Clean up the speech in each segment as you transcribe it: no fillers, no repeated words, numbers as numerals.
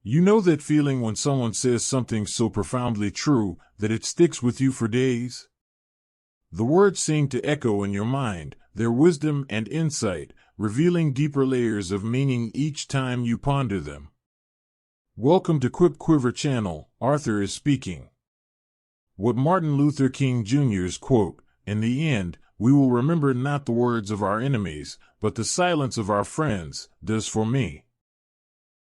You know that feeling when someone says something so profoundly true that it sticks with you for days? The words seem to echo in your mind, their wisdom and insight, revealing deeper layers of meaning each time you ponder them. Welcome to Quip Quiver channel. Arthur is speaking. What Martin Luther King Jr.'s quote, "In the end, we will remember not the words of our enemies, but the silence of our friends," does for me.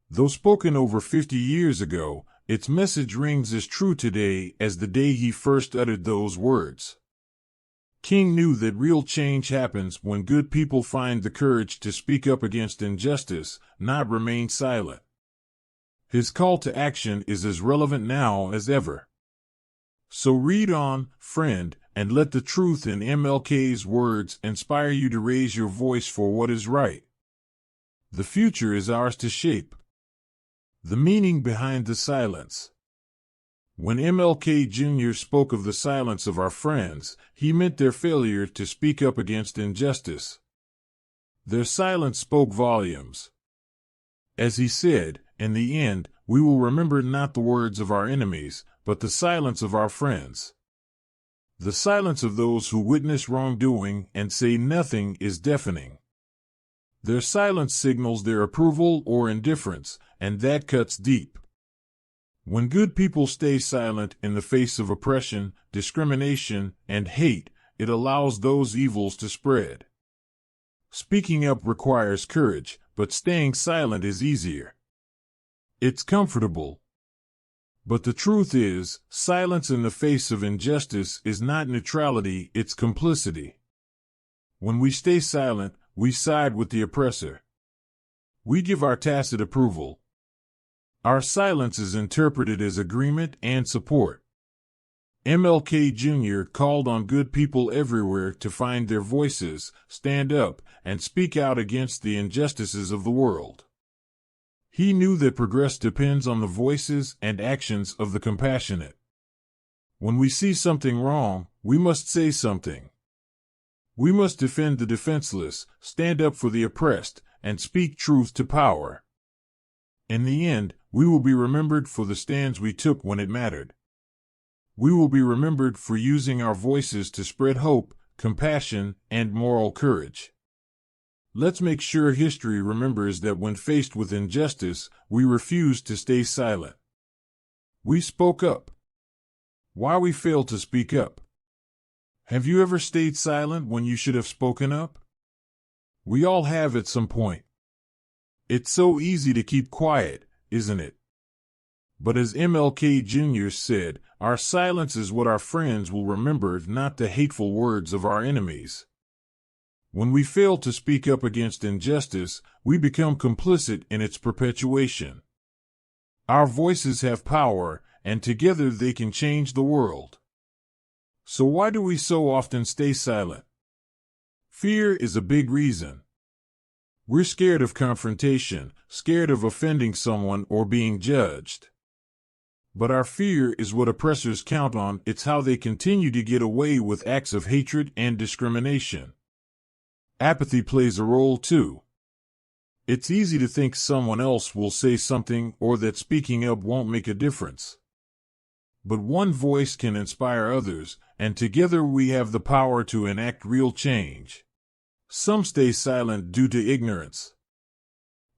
Though spoken over 50 years ago, its message rings as true today as the day he first uttered those words. King knew that real change happens when good people find the courage to speak up against injustice, not remain silent. His call to action is as relevant now as ever. So read on, friend, and let the truth in MLK's words inspire you to raise your voice for what is right. The future is ours to shape. The meaning behind the silence. When MLK Jr. spoke of the silence of our friends, he meant their failure to speak up against injustice. Their silence spoke volumes. As he said, "In the end, we will remember not the words of our enemies, but the silence of our friends." The silence of those who witness wrongdoing and say nothing is deafening. Their silence signals their approval or indifference, and that cuts deep. When good people stay silent in the face of oppression, discrimination, and hate, it allows those evils to spread. Speaking up requires courage, but staying silent is easier. It's comfortable. But the truth is, silence in the face of injustice is not neutrality, it's complicity. When we stay silent, we side with the oppressor. We give our tacit approval. Our silence is interpreted as agreement and support. MLK Jr. called on good people everywhere to find their voices, stand up, and speak out against the injustices of the world. He knew that progress depends on the voices and actions of the compassionate. When we see something wrong, we must say something. We must defend the defenseless, stand up for the oppressed, and speak truth to power. In the end, we will be remembered for the stands we took when it mattered. We will be remembered for using our voices to spread hope, compassion, and moral courage. Let's make sure history remembers that when faced with injustice, we refused to stay silent. We spoke up. Why we failed to speak up? Have you ever stayed silent when you should have spoken up? We all have at some point. It's so easy to keep quiet, isn't it? But as MLK Jr. said, our silence is what our friends will remember, not the hateful words of our enemies. When we fail to speak up against injustice, we become complicit in its perpetuation. Our voices have power, and together they can change the world. So why do we so often stay silent? Fear is a big reason. We're scared of confrontation, scared of offending someone or being judged. But our fear is what oppressors count on. It's how they continue to get away with acts of hatred and discrimination. Apathy plays a role too. It's easy to think someone else will say something or that speaking up won't make a difference. But one voice can inspire others, and together we have the power to enact real change. Some stay silent due to ignorance.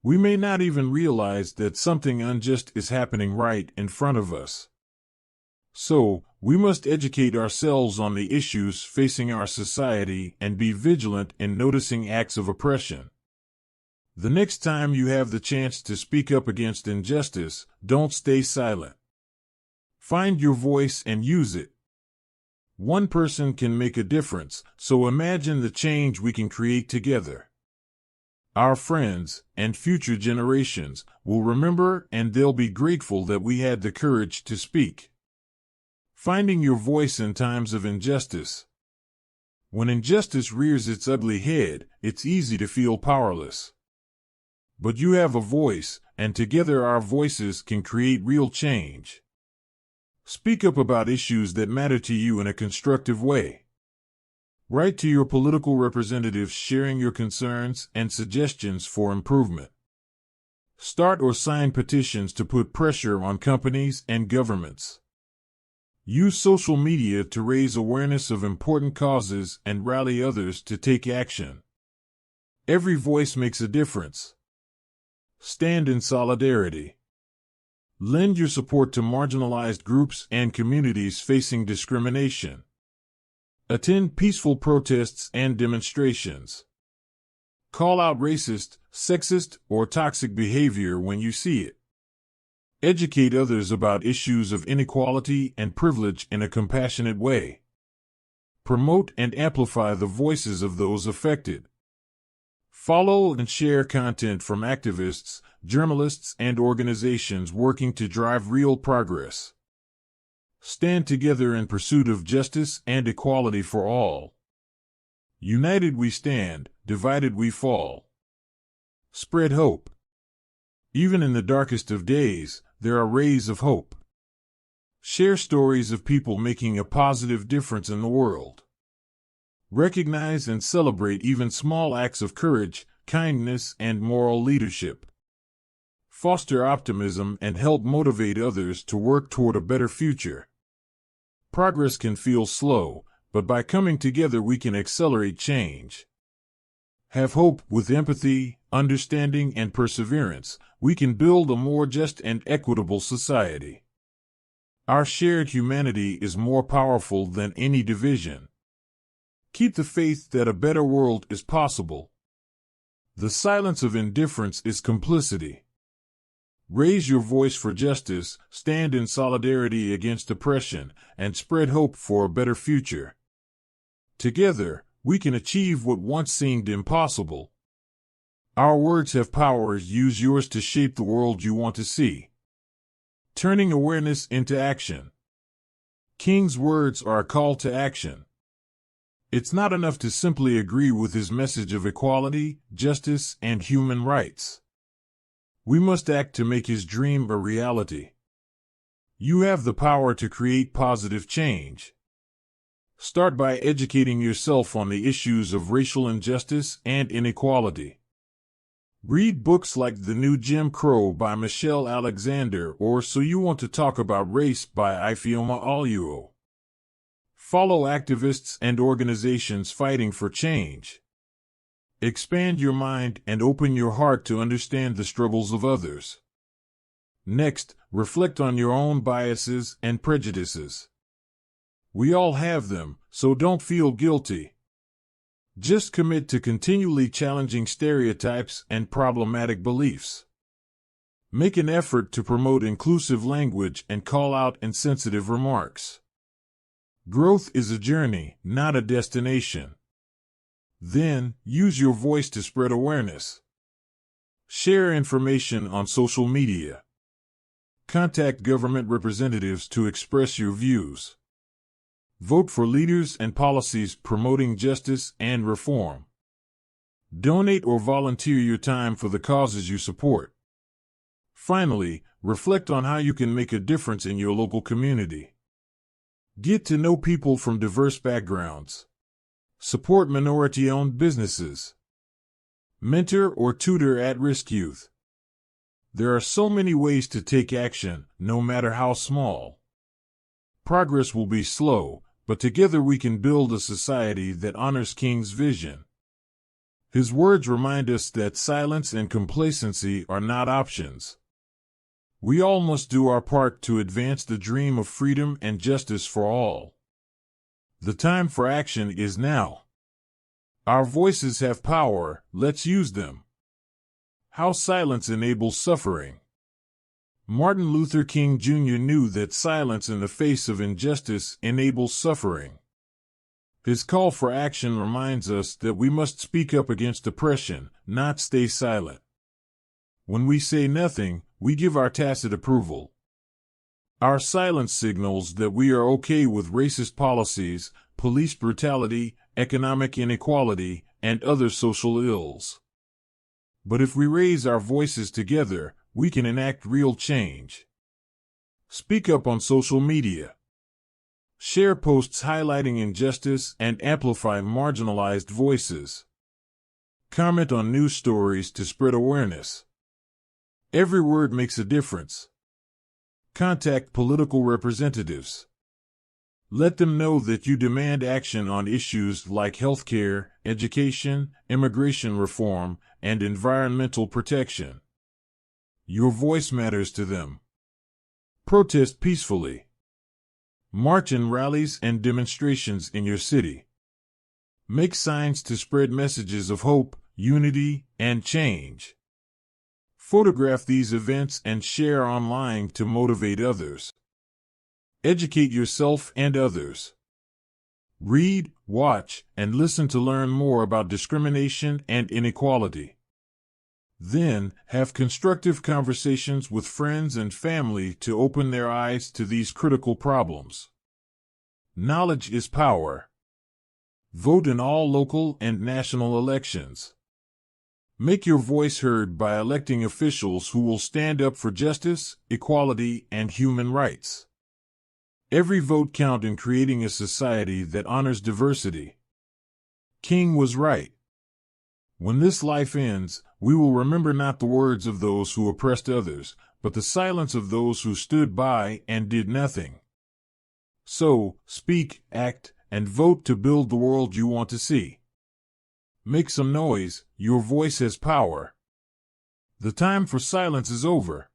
We may not even realize that something unjust is happening right in front of us. So, we must educate ourselves on the issues facing our society and be vigilant in noticing acts of oppression. The next time you have the chance to speak up against injustice, don't stay silent. Find your voice and use it. One person can make a difference, so imagine the change we can create together. Our friends, and future generations, will remember, and they'll be grateful that we had the courage to speak. Finding your voice in times of injustice. When injustice rears its ugly head, it's easy to feel powerless. But you have a voice, and together our voices can create real change. Speak up about issues that matter to you in a constructive way. Write to your political representatives sharing your concerns and suggestions for improvement. Start or sign petitions to put pressure on companies and governments. Use social media to raise awareness of important causes and rally others to take action. Every voice makes a difference. Stand in solidarity. Lend your support to marginalized groups and communities facing discrimination. Attend peaceful protests and demonstrations. Call out racist, sexist, or toxic behavior when you see it. Educate others about issues of inequality and privilege in a compassionate way. Promote and amplify the voices of those affected. Follow and share content from activists, journalists, and organizations working to drive real progress. Stand together in pursuit of justice and equality for all. United we stand, divided we fall. Spread hope. Even in the darkest of days, there are rays of hope. Share stories of people making a positive difference in the world. Recognize and celebrate even small acts of courage, kindness, and moral leadership. Foster optimism and help motivate others to work toward a better future. Progress can feel slow, but by coming together we can accelerate change. Have hope. With empathy, understanding, and perseverance, we can build a more just and equitable society. Our shared humanity is more powerful than any division. Keep the faith that a better world is possible. The silence of indifference is complicity. Raise your voice for justice, stand in solidarity against oppression, and spread hope for a better future. Together, we can achieve what once seemed impossible. Our words have power. Use yours to shape the world you want to see. Turning awareness into action. King's words are a call to action. It's not enough to simply agree with his message of equality, justice, and human rights. We must act to make his dream a reality. You have the power to create positive change. Start by educating yourself on the issues of racial injustice and inequality. Read books like The New Jim Crow by Michelle Alexander or So You Want to Talk About Race by Ifeoma Oluo. Follow activists and organizations fighting for change. Expand your mind and open your heart to understand the struggles of others. Next, reflect on your own biases and prejudices. We all have them, so don't feel guilty. Just commit to continually challenging stereotypes and problematic beliefs. Make an effort to promote inclusive language and call out insensitive remarks. Growth is a journey, not a destination. Then, use your voice to spread awareness. Share information on social media. Contact government representatives to express your views. Vote for leaders and policies promoting justice and reform. Donate or volunteer your time for the causes you support. Finally, reflect on how you can make a difference in your local community. Get to know people from diverse backgrounds. Support minority-owned businesses. Mentor or tutor at-risk youth. There are so many ways to take action, no matter how small. Progress will be slow, but together we can build a society that honors King's vision. His words remind us that silence and complacency are not options. We all must do our part to advance the dream of freedom and justice for all. The time for action is now. Our voices have power, let's use them. How silence enables suffering. Martin Luther King Jr. knew that silence in the face of injustice enables suffering. His call for action reminds us that we must speak up against oppression, not stay silent. When we say nothing, we give our tacit approval. Our silence signals that we are okay with racist policies, police brutality, economic inequality, and other social ills. But if we raise our voices together, we can enact real change. Speak up on social media. Share posts highlighting injustice and amplify marginalized voices. Comment on news stories to spread awareness. Every word makes a difference. Contact political representatives. Let them know that you demand action on issues like healthcare, education, immigration reform, and environmental protection. Your voice matters to them. Protest peacefully. March in rallies and demonstrations in your city. Make signs to spread messages of hope, unity, and change. Photograph these events and share online to motivate others. Educate yourself and others. Read, watch, and listen to learn more about discrimination and inequality. Then, have constructive conversations with friends and family to open their eyes to these critical problems. Knowledge is power. Vote in all local and national elections. Make your voice heard by electing officials who will stand up for justice, equality, and human rights. Every vote counts in creating a society that honors diversity. King was right. When this life ends, we will remember not the words of those who oppressed others, but the silence of those who stood by and did nothing. So, speak, act, and vote to build the world you want to see. Make some noise, your voice has power. The time for silence is over.